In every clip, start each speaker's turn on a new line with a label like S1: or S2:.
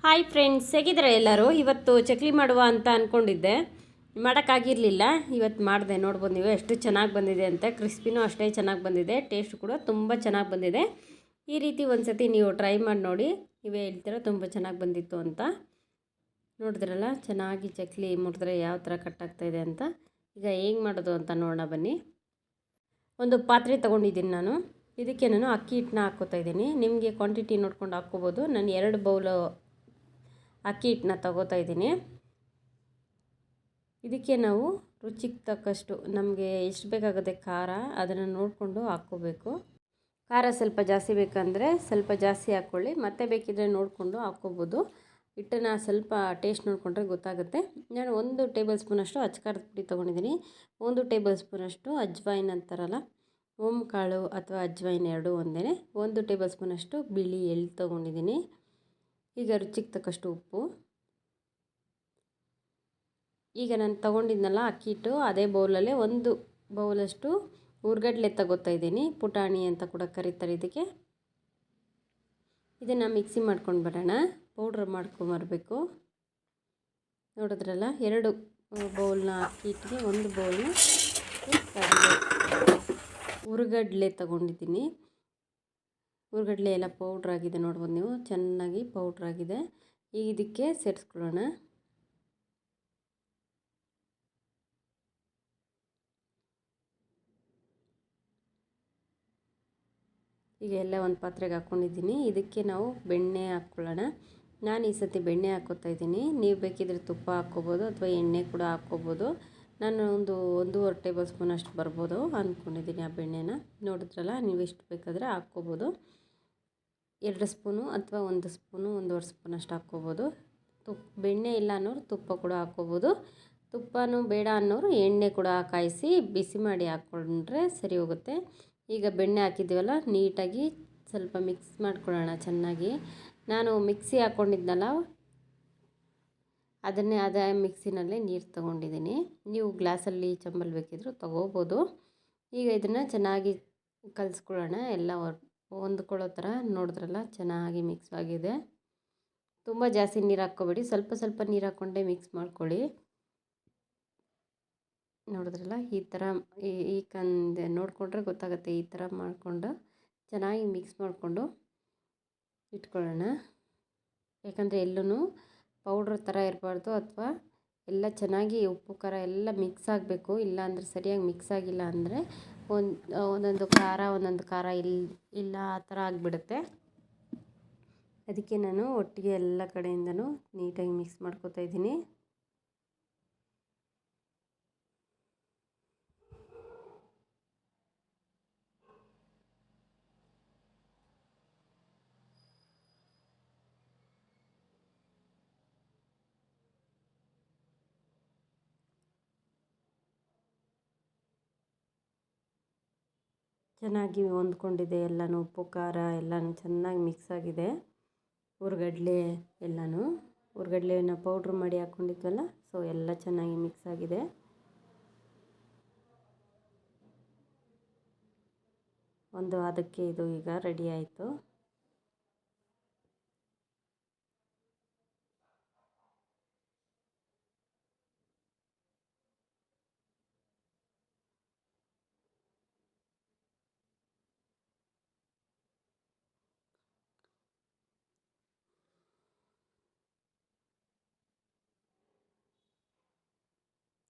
S1: Hi friends, ಹೇಗಿದ್ದಾರೆ ಎಲ್ಲರೂ? ಇವತ್ತು ಚಕ್ಲಿ ಮಾಡುವ ಅಂತ ಅಂದ್ಕೊಂಡಿದ್ದೆ, ಮಾಡೋಕ್ಕಾಗಿರಲಿಲ್ಲ. ಇವತ್ತು ಮಾಡಿದೆ. ನೋಡ್ಬೋದು ನೀವು ಎಷ್ಟು ಚೆನ್ನಾಗಿ ಬಂದಿದೆ ಅಂತ. ಕ್ರಿಸ್ಪಿನೂ ಅಷ್ಟೇ ಚೆನ್ನಾಗಿ ಬಂದಿದೆ, ಟೇಸ್ಟ್ ಕೂಡ ತುಂಬ ಚೆನ್ನಾಗಿ ಬಂದಿದೆ. ಈ ರೀತಿ ಒಂದು ಸತಿ ನೀವು ಟ್ರೈ ಮಾಡಿ ನೋಡಿ, ನೀವೇ ಹೇಳ್ತೀರ ತುಂಬ ಚೆನ್ನಾಗಿ ಬಂದಿತ್ತು ಅಂತ. ನೋಡಿದ್ರಲ್ಲ, ಚೆನ್ನಾಗಿ ಚಕ್ಲಿ ಮುಟ್ಟಿದ್ರೆ ಯಾವ ಥರ ಕಟ್ಟಾಗ್ತಾಯಿದೆ ಅಂತ. ಈಗ ಹೇಗೆ ಮಾಡೋದು ಅಂತ ನೋಡೋಣ ಬನ್ನಿ. ಒಂದು ಪಾತ್ರೆ ತೊಗೊಂಡಿದ್ದೀನಿ ನಾನು. ಇದಕ್ಕೆ ನಾನು ಅಕ್ಕಿ ಹಿಟ್ಟನ್ನ ಹಾಕ್ಕೋತಾ ಇದ್ದೀನಿ. ನಿಮಗೆ ಕ್ವಾಂಟಿಟಿ ನೋಡ್ಕೊಂಡು ಹಾಕ್ಕೋಬೋದು. ನಾನು 2 ಬೌಲು ಅಕ್ಕಿ ಹಿಟ್ಟನ್ನ ತಗೋತಾ ಇದ್ದೀನಿ. ಇದಕ್ಕೆ ನಾವು ರುಚಿಗೆ ತಕ್ಕಷ್ಟು ನಮಗೆ ಎಷ್ಟು ಬೇಕಾಗುತ್ತೆ ಖಾರ ಅದನ್ನು ನೋಡಿಕೊಂಡು ಹಾಕ್ಕೋಬೇಕು. ಖಾರ ಸ್ವಲ್ಪ ಜಾಸ್ತಿ ಬೇಕಂದರೆ ಸ್ವಲ್ಪ ಜಾಸ್ತಿ ಹಾಕ್ಕೊಳ್ಳಿ, ಮತ್ತೆ ಬೇಕಿದ್ದರೆ ನೋಡಿಕೊಂಡು ಹಾಕ್ಕೋಬೋದು. ಹಿಟ್ಟನ್ನು ಸ್ವಲ್ಪ ಟೇಸ್ಟ್ ನೋಡಿಕೊಂಡ್ರೆ ಗೊತ್ತಾಗುತ್ತೆ. ನಾನು 1 ಟೇಬಲ್ ಸ್ಪೂನಷ್ಟು ಅಚ್ಕಾರದ ಪುಡಿ ತೊಗೊಂಡಿದ್ದೀನಿ. 1 ಟೇಬಲ್ ಸ್ಪೂನಷ್ಟು ಅಜ್ವೈನ್ ಅಂತಾರಲ್ಲ, ಓಮ್ ಕಾಳು ಅಥವಾ ಅಜ್ವೈನ್ ಎರಡೂ ಒಂದೇ. 1 ಟೇಬಲ್ ಸ್ಪೂನಷ್ಟು ಬಿಳಿ ಎಳ್ಳು ತೊಗೊಂಡಿದ್ದೀನಿ. ಈಗ ರುಚಿಗೆ ತಕ್ಕಷ್ಟು ಉಪ್ಪು. ಈಗ ನಾನು ತೊಗೊಂಡಿದ್ನಲ್ಲ ಅಕ್ಕಿ ಹಿಟ್ಟು, ಅದೇ ಬೌಲಲ್ಲೇ 1 ಬೌಲಷ್ಟು ಹುರ್ಗಡ್ಲೆ ತಗೋತಾ ಇದ್ದೀನಿ. ಪುಟಾಣಿ ಅಂತ ಕೂಡ ಕರೀತಾರೆ ಇದಕ್ಕೆ. ಇದನ್ನು ಮಿಕ್ಸಿ ಮಾಡ್ಕೊಂಡು ಬರೋಣ. ಪೌಡ್ರ್ ಮಾಡ್ಕೊಂಬರ್ಬೇಕು. ನೋಡಿದ್ರಲ್ಲ, 2 ಬೌಲ್ನ ಅಕ್ಕಿ ಹಿಟ್ಟಿಗೆ 1 ಬೌಲ್ನ ಹುರ್ಗಡ್ಲೆ ತೊಗೊಂಡಿದ್ದೀನಿ. ಹುರ್ಗಡ್ಲೆ ಎಲ್ಲ ಪೌಡ್ರಾಗಿದೆ, ನೋಡ್ಬೋದು ನೀವು, ಚೆನ್ನಾಗಿ ಪೌಡ್ರಾಗಿದೆ. ಈಗ ಇದಕ್ಕೆ ಸೇರಿಸ್ಕೊಳ್ಳೋಣ. ಈಗ ಎಲ್ಲ ಒಂದು ಪಾತ್ರೆಗೆ ಹಾಕ್ಕೊಂಡಿದ್ದೀನಿ. ಇದಕ್ಕೆ ನಾವು ಬೆಣ್ಣೆ ಹಾಕ್ಕೊಳ್ಳೋಣ. ನಾನು ಈ ಸತಿ ಬೆಣ್ಣೆ ಹಾಕ್ಕೋತಾ ಇದ್ದೀನಿ. ನೀವು ಬೇಕಿದ್ರೆ ತುಪ್ಪ ಹಾಕ್ಕೋಬೋದು ಅಥವಾ ಎಣ್ಣೆ ಕೂಡ ಹಾಕ್ಕೋಬೋದು. ನಾನು 1.5 ಟೇಬಲ್ ಸ್ಪೂನ್ ಅಷ್ಟು ಬರ್ಬೋದು ಅಂದ್ಕೊಂಡಿದ್ದೀನಿ ಆ ಬೆಣ್ಣೆನ. ನೋಡಿದ್ರಲ್ಲ, ನೀವು ಎಷ್ಟು ಬೇಕಾದರೆ ಹಾಕ್ಕೋಬೋದು. 2 ಸ್ಪೂನು ಅಥವಾ 1 ಸ್ಪೂನು 1.5 ಸ್ಪೂನ್ ಅಷ್ಟು ಹಾಕ್ಕೋಬೋದು. ಬೆಣ್ಣೆ ಇಲ್ಲ ಅನ್ನೋರು ತುಪ್ಪ ಕೂಡ ಹಾಕ್ಕೋಬೋದು. ತುಪ್ಪನೂ ಬೇಡ ಅನ್ನೋರು ಎಣ್ಣೆ ಕೂಡ ಕಾಯಿಸಿ ಬಿಸಿ ಮಾಡಿ ಹಾಕ್ಕೊಂಡ್ರೆ ಸರಿ ಹೋಗುತ್ತೆ. ಈಗ ಬೆಣ್ಣೆ ಹಾಕಿದ್ದೀವಲ್ಲ, ನೀಟಾಗಿ ಸ್ವಲ್ಪ ಮಿಕ್ಸ್ ಮಾಡ್ಕೊಳ್ಳೋಣ ಚೆನ್ನಾಗಿ. ನಾನು ಮಿಕ್ಸಿ ಹಾಕ್ಕೊಂಡಿದ್ನಲ್ಲ, ಅದೇ ಮಿಕ್ಸಿನಲ್ಲೇ ನೀರು ತೊಗೊಂಡಿದ್ದೀನಿ. ನೀವು ಗ್ಲಾಸಲ್ಲಿ ಚಂಬಲ್ ಬೇಕಿದ್ದರೂ ತೊಗೋಬೋದು. ಈಗ ಇದನ್ನು ಚೆನ್ನಾಗಿ ಕಲಿಸ್ಕೊಳ್ಳೋಣ. ಎಲ್ಲ ಹೊಂದ್ಕೊಳ್ಳೋ ಥರ. ನೋಡಿದ್ರಲ್ಲ, ಚೆನ್ನಾಗಿ ಮಿಕ್ಸ್ ಆಗಿದೆ. ತುಂಬ ಜಾಸ್ತಿ ನೀರು ಹಾಕ್ಕೊಬೇಡಿ, ಸ್ವಲ್ಪ ಸ್ವಲ್ಪ ನೀರು ಹಾಕ್ಕೊಂಡೇ ಮಿಕ್ಸ್ ಮಾಡ್ಕೊಳ್ಳಿ. ನೋಡಿದ್ರಲ್ಲ, ಈ ಥರ ನೋಡಿಕೊಂಡ್ರೆ ಗೊತ್ತಾಗುತ್ತೆ. ಈ ಥರ ಮಾಡಿಕೊಂಡು ಚೆನ್ನಾಗಿ ಮಿಕ್ಸ್ ಮಾಡಿಕೊಂಡು ಇಟ್ಕೊಳ್ಳೋಣ. ಯಾಕಂದರೆ ಎಲ್ಲೂ ಪೌಡ್ರ್ ಥರ ಇರಬಾರ್ದು, ಅಥವಾ ಎಲ್ಲ ಚೆನ್ನಾಗಿ ಉಪ್ಪು ಖಾರ ಎಲ್ಲ ಮಿಕ್ಸ್ ಆಗಬೇಕು. ಇಲ್ಲಾಂದರೆ ಸರಿಯಾಗಿ ಮಿಕ್ಸ್ ಆಗಿಲ್ಲ ಅಂದರೆ ಒಂದೊಂದು ಖಾರ ಇಲ್ಲ ಆ ಥರ ಆಗಿಬಿಡುತ್ತೆ. ಅದಕ್ಕೆ ನಾನು ಒಟ್ಟಿಗೆ ಎಲ್ಲ ಕಡೆಯಿಂದನೂ ನೀಟಾಗಿ ಮಿಕ್ಸ್ ಮಾಡ್ಕೊತಾ ಇದ್ದೀನಿ. ಚೆನ್ನಾಗಿ ಹೊಂದ್ಕೊಂಡಿದೆ ಎಲ್ಲನೂ. ಉಪ್ಪು ಖಾರ ಎಲ್ಲನೂ ಚೆನ್ನಾಗಿ ಮಿಕ್ಸ್ ಆಗಿದೆ. ಹುರ್ಗಡ್ಲೆನ ಪೌಡ್ರ್ ಮಾಡಿ ಹಾಕ್ಕೊಂಡಿದ್ವಲ್ಲ, ಸೊ ಎಲ್ಲ ಚೆನ್ನಾಗಿ ಮಿಕ್ಸ್ ಆಗಿದೆ. ಅದಕ್ಕೆ ಇದು ಈಗ ರೆಡಿ ಆಯಿತು.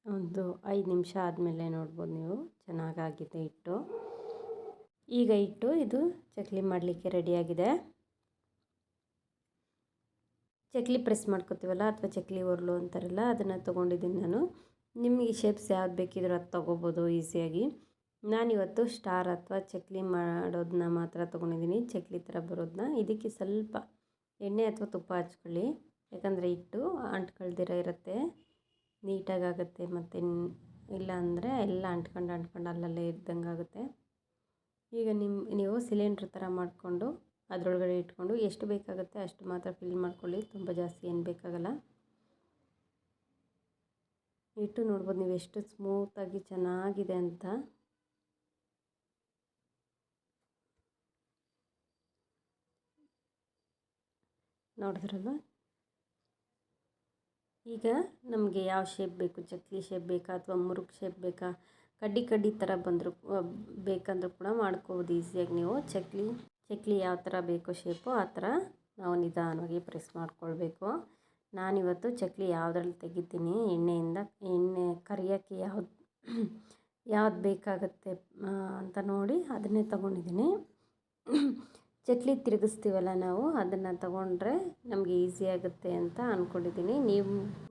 S1: ಒಂದು 5 ನಿಮಿಷ ಆದಮೇಲೆ ನೋಡ್ಬೋದು ನೀವು, ಚೆನ್ನಾಗಾಗಿದೆ ಹಿಟ್ಟು. ಈಗ ಇದು ಚಕ್ಲಿ ಮಾಡಲಿಕ್ಕೆ ರೆಡಿಯಾಗಿದೆ. ಚಕ್ಲಿ ಪ್ರೆಸ್ ಮಾಡ್ಕೊತೀವಲ್ಲ, ಅಥವಾ ಚಕ್ಲಿ ಒರಳು ಅಂತಾರಲ್ಲ, ಅದನ್ನು ತೊಗೊಂಡಿದ್ದೀನಿ ನಾನು. ನಿಮಗೆ ಶೇಪ್ಸ್ ಯಾವ್ದು ಬೇಕಿದ್ರೂ ಅದು ತೊಗೋಬೋದು ಈಸಿಯಾಗಿ. ನಾನಿವತ್ತು ಸ್ಟಾರ್ ಅಥವಾ ಚಕ್ಲಿ ಮಾಡೋದನ್ನ ಮಾತ್ರ ತೊಗೊಂಡಿದ್ದೀನಿ, ಚಕ್ಲಿ ಥರ ಬರೋದನ್ನ. ಇದಕ್ಕೆ ಸ್ವಲ್ಪ ಎಣ್ಣೆ ಅಥವಾ ತುಪ್ಪ ಹಚ್ಕೊಳ್ಳಿ, ಯಾಕಂದರೆ ಹಿಟ್ಟು ಅಂಟ್ಕೊಳ್ದಿರ ಇರುತ್ತೆ, ನೀಟಾಗುತ್ತೆ. ಮತ್ತು ಇಲ್ಲ ಅಂದರೆ ಎಲ್ಲ ಅಂಟ್ಕೊಂಡು ಅಲ್ಲಲ್ಲೇ ಇದ್ದಂಗೆ ಆಗುತ್ತೆ. ಈಗ ನೀವು ಸಿಲಿಂಡ್ರ್ ಥರ ಮಾಡಿಕೊಂಡು ಅದರೊಳಗಡೆ ಇಟ್ಕೊಂಡು ಎಷ್ಟು ಬೇಕಾಗುತ್ತೆ ಅಷ್ಟು ಮಾತ್ರ ಫಿಲ್ ಮಾಡ್ಕೊಳ್ಳಿ. ತುಂಬ ಜಾಸ್ತಿ ಏನು ಬೇಕಾಗಲ್ಲ. ಹಿಟ್ಟು ನೋಡ್ಬೋದು ನೀವು ಎಷ್ಟು ಸ್ಮೂತಾಗಿ ಚೆನ್ನಾಗಿದೆ ಅಂತ. ನೋಡಿದ್ರಲ್ಲ, ಈಗ ನಮಗೆ ಯಾವ ಶೇಪ್ ಬೇಕು, ಚಕ್ಲಿ ಶೇಪ್ ಬೇಕಾ ಅಥವಾ ಮುರುಕ್ ಶೇಪ್ ಬೇಕಾ, ಕಡ್ಡಿ ಕಡ್ಡಿ ಥರ ಬಂದರೂ ಬೇಕಂದ್ರೂ ಕೂಡ ಮಾಡ್ಕೋಬೋದು ಈಸಿಯಾಗಿ ನೀವು. ಚಕ್ಲಿ ಯಾವ ಥರ ಬೇಕೋ ಶೇಪು ಆ ಥರ ನಾವು ನಿಧಾನವಾಗಿ ಪ್ರೆಸ್ ಮಾಡ್ಕೊಳ್ಬೇಕು. ನಾನಿವತ್ತು ಚಕ್ಲಿ ಯಾವುದ್ರಲ್ಲಿ ತೆಗಿತೀನಿ, ಎಣ್ಣೆ ಕರಿಯೋಕ್ಕೆ ಯಾವ್ದು ಬೇಕಾಗುತ್ತೆ ಅಂತ ನೋಡಿ ಅದನ್ನೇ ತೊಗೊಂಡಿದ್ದೀನಿ. ಚಕ್ಲಿ ತಿರುಗಿಸ್ತೀವಲ್ಲ ನಾವು, ಅದನ್ನು ತಗೊಂಡ್ರೆ ನಮಗೆ ಈಸಿ ಆಗುತ್ತೆ ಅಂತ ಅಂದ್ಕೊಂಡಿದ್ದೀನಿ.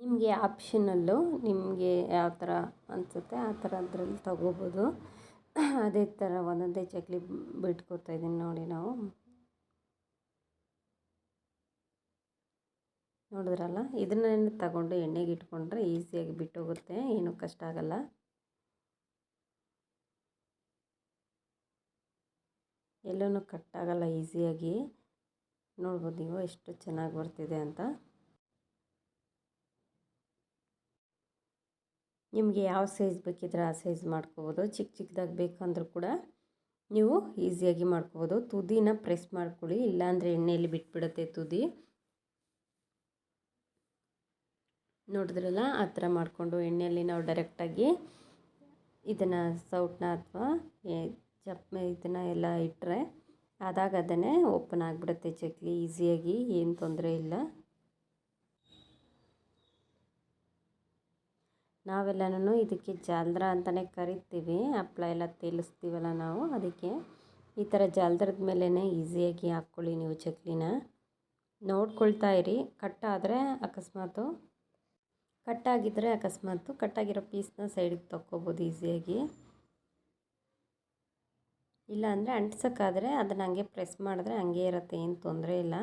S1: ನಿಮಗೆ ಆಪ್ಷನಲ್ಲು, ನಿಮಗೆ ಯಾವ ಥರ ಅನಿಸುತ್ತೆ ಆ ಥರ ಅದರಲ್ಲಿ ತಗೋಬೋದು. ಅದೇ ಥರ ಒಂದೊಂದೇ ಚಕ್ಲಿ ಬಿಟ್ಕೋತಾ ಇದ್ದೀನಿ ನೋಡಿ. ನಾವು ನೋಡಿದ್ರಲ್ಲ, ಇದನ್ನೇ ತಗೊಂಡು ಎಣ್ಣೆಗೆ ಇಟ್ಕೊಂಡ್ರೆ ಈಸಿಯಾಗಿ ಬಿಟ್ಟೋಗುತ್ತೆ, ಏನೂ ಕಷ್ಟ ಆಗಲ್ಲ. ಎಲ್ಲೂ ಕಟ್ಟಾಗಲ್ಲ, ಈಸಿಯಾಗಿ ನೋಡ್ಬೋದು ನೀವು ಎಷ್ಟು ಚೆನ್ನಾಗಿ ಬರ್ತಿದೆ ಅಂತ. ನಿಮಗೆ ಯಾವ ಸೈಜ್ ಬೇಕಿದ್ರೆ ಆ ಸೈಜ್ ಮಾಡ್ಕೋಬೋದು. ಚಿಕ್ಕದಾಗಿ ಬೇಕಂದ್ರೂ ಕೂಡ ನೀವು ಈಸಿಯಾಗಿ ಮಾಡ್ಕೋಬೋದು. ತುದಿನ ಪ್ರೆಸ್ ಮಾಡ್ಕೊಳ್ಳಿ, ಇಲ್ಲಾಂದರೆ ಎಣ್ಣೆಯಲ್ಲಿ ಬಿಟ್ಬಿಡುತ್ತೆ ತುದಿ. ನೋಡಿದ್ರಲ್ಲ, ಆ ಥರ ಮಾಡಿಕೊಂಡು ಎಣ್ಣೆಯಲ್ಲಿ ನಾವು ಡೈರೆಕ್ಟಾಗಿ ಇದನ್ನು ಸೌಟನ್ನ ಅಥವಾ ಇದನ್ನು ಎಲ್ಲ ಇಟ್ಟರೆ ಅದನ್ನೇ ಓಪನ್ ಆಗಿಬಿಡುತ್ತೆ ಚಕ್ಲಿ ಈಸಿಯಾಗಿ, ಏನು ತೊಂದರೆ ಇಲ್ಲ. ನಾವೆಲ್ಲನೂ ಇದಕ್ಕೆ ಜಾಲ್ದ್ರ ಅಂತಲೇ ಕರಿತೀವಿ. ಹಪ್ಪಳ ಎಲ್ಲ ತೇಲಿಸ್ತೀವಲ್ಲ ನಾವು, ಅದಕ್ಕೆ ಈ ಥರ ಜಾಲ್ದ್ರದ ಮೇಲೇ ಈಸಿಯಾಗಿ ಹಾಕ್ಕೊಳ್ಳಿ ನೀವು ಚಕ್ಲಿನ. ನೋಡ್ಕೊಳ್ತಾ ಇರಿ, ಕಟ್ಟಾಗಿರೋ ಪೀಸ್ನ ಸೈಡಿಗೆ ತಕ್ಕೋಬೋದು ಈಸಿಯಾಗಿ. ಇಲ್ಲ ಅಂದರೆ ಅಂಟ್ಸೋಕ್ಕಾದರೆ ಅದನ್ನು ಹಂಗೆ ಪ್ರೆಸ್ ಮಾಡಿದ್ರೆ ಹಂಗೆ ಇರುತ್ತೆ, ಏನು ತೊಂದರೆ ಇಲ್ಲ.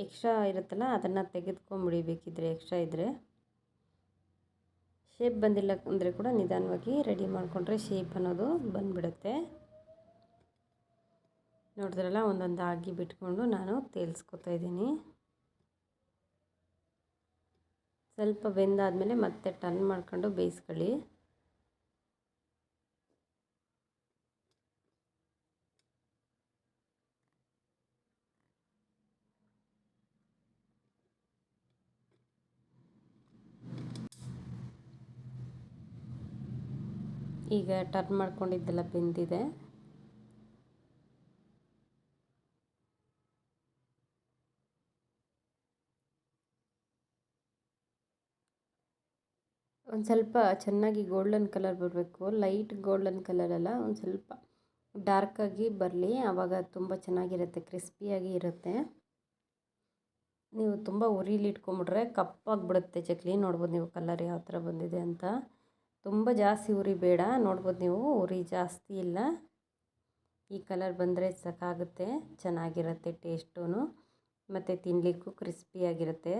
S1: ಎಕ್ಸ್ಟ್ರಾ ಇರುತ್ತಲ್ಲ ಅದನ್ನು ತೆಗೆದುಕೊಂಬಿಡಿ ಬೇಕಿದ್ದರೆ, ಎಕ್ಸ್ಟ್ರಾ ಇದ್ದರೆ. ಶೇಪ್ ಬಂದಿಲ್ಲ ಅಂದರೆ ಕೂಡ ನಿಧಾನವಾಗಿ ರೆಡಿ ಮಾಡಿಕೊಂಡ್ರೆ ಶೇಪ್ ಅನ್ನೋದು ಬಂದುಬಿಡುತ್ತೆ. ನೋಡಿದ್ರಲ್ಲ, ಒಂದೊಂದು ಆಗಿ ಬಿಟ್ಕೊಂಡು ನಾನು ತೇಲ್ಸ್ಕೊತಾ ಇದ್ದೀನಿ. ಸ್ವಲ್ಪ ಬೆಂದಾದಮೇಲೆ ಮತ್ತೆ ಟರ್ನ್ ಮಾಡ್ಕೊಂಡು ಬೇಯಿಸ್ಕೊಳ್ಳಿ. ಈಗ ಟರ್ನ್ ಮಾಡ್ಕೊಂಡಿದ್ದೆಲ್ಲ ಬೆಂದಿದೆ. ಒಂದು ಸ್ವಲ್ಪ ಚೆನ್ನಾಗಿ ಗೋಲ್ಡನ್ ಕಲರ್ ಬರಬೇಕು, ಲೈಟ್ ಗೋಲ್ಡನ್ ಕಲರ್ ಅಲ್ಲ, ಒಂದು ಸ್ವಲ್ಪ ಡಾರ್ಕಾಗಿ ಬರಲಿ, ಆವಾಗ ತುಂಬ ಚೆನ್ನಾಗಿರುತ್ತೆ, ಕ್ರಿಸ್ಪಿಯಾಗಿ ಇರುತ್ತೆ. ನೀವು ತುಂಬ ಉರಿಲಿ ಇಟ್ಕೊಂಬಿಟ್ರೆ ಕಪ್ಪಾಗಿಬಿಡುತ್ತೆ ಚಕ್ಲಿ. ನೋಡ್ಬೋದು ನೀವು ಕಲರ್ ಯಾವ ಥರ ಬಂದಿದೆ ಅಂತ. ತುಂಬ ಜಾಸ್ತಿ ಉರಿ ಬೇಡ, ನೋಡ್ಬೋದು ನೀವು ಉರಿ ಜಾಸ್ತಿ ಇಲ್ಲ. ಈ ಕಲರ್ ಬಂದರೆ ಸಾಕಾಗುತ್ತೆ, ಚೆನ್ನಾಗಿರುತ್ತೆ ಟೇಸ್ಟೂ, ಮತ್ತು ತಿನ್ನಲಿಕ್ಕೂ ಕ್ರಿಸ್ಪಿಯಾಗಿರುತ್ತೆ.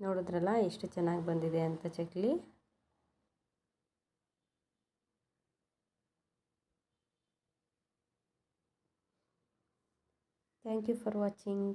S1: ನೋಡಿದ್ರಲ್ಲ ಎಷ್ಟು ಚೆನ್ನಾಗಿ ಬಂದಿದೆ ಅಂತ chakli. Thank you for watching.